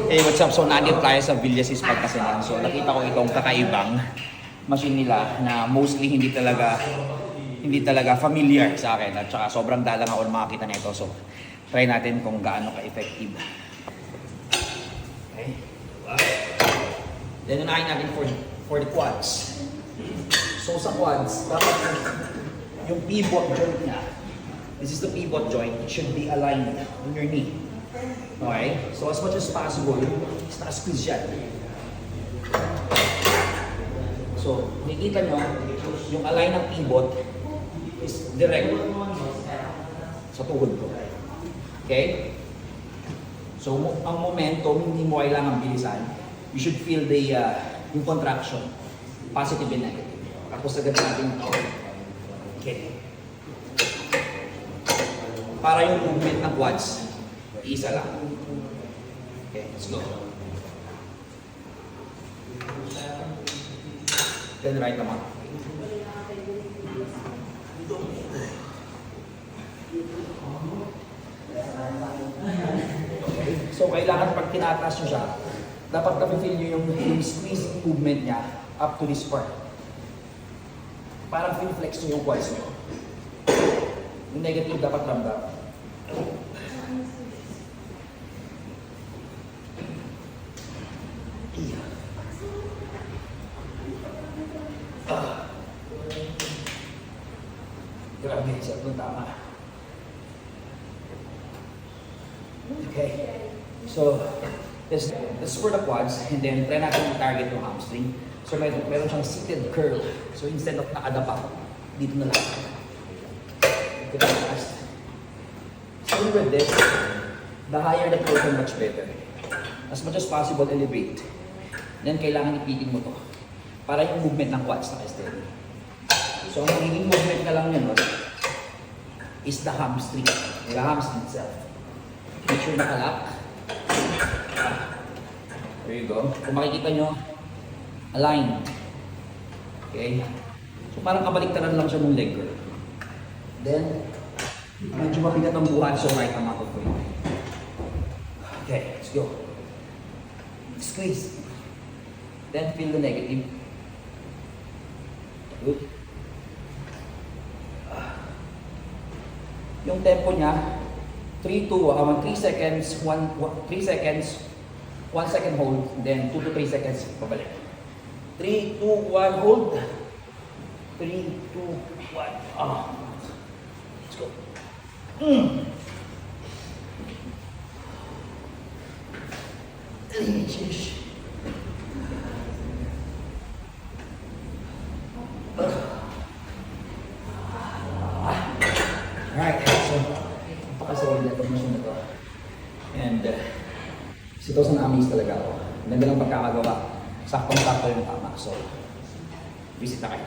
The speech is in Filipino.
Hey, what's up? So, nandito tayo sa Villasis Pagkasinan. So, nakita ko itong kakaibang machine nila na mostly hindi talaga familiar sa akin. At saka sobrang dalang ako makakita nito. So, try natin kung gaano ka-effective. Okay. Then, unahin natin for the quads. So, sa quads, dapat yung pivot joint niya, this is the pivot joint, it should be aligned on your knee. Okay? So as much as possible, is naka-squeeze yan. So, nakikita nyo, yung align ng pivot is direct sa tuhod ko. Okay? So, ang momentum, hindi mo kailangan bilisan. You should feel the yung contraction, positive and negative. Tapos agad natin ito. Okay. Para yung movement ng quads, isa lang. Okay, let's go. Then right naman. Okay, so kailangan pag tinataas nyo siya, dapat na-feel nyo yung squeeze movement niya up to this part. Parang flex nyo yung quads nyo. Yung negative dapat ramdam. Grabe, siya itong tama. Okay. So, this is for the quads, and then try natin i-target yung hamstring. So, meron siyang seated curl. So, instead of nakadapa, dito na lang. Ito na last. So, with this, the higher the curl, much better. As much as possible, elevate. Then, kailangan ipitin mo to para yung movement ng quads naka-steady. So, ang magiging movement na lang yun is the hamstring. The hamstring itself. Make sure nakalak. There you go. Kung makikita nyo, align. Okay? So, parang kabaliktaran lang siya ng leg curl. Then, medyo mabigat ang buhat, so right ang ako po yun. Okay, let's go. Squeeze. Then, feel the negative. Good. Yung tempo niya, 3 seconds, 1 second hold, then 2 to 3 seconds, pabalik. 3, 2, 1, hold. 3, 2, 1, let's go. Alright, so napakasolid na itong machine na ito. And si Tosan Amis talaga ako. Ganda lang pagkakagawa. Saktong-sakto yung tama. So, visit na kayo.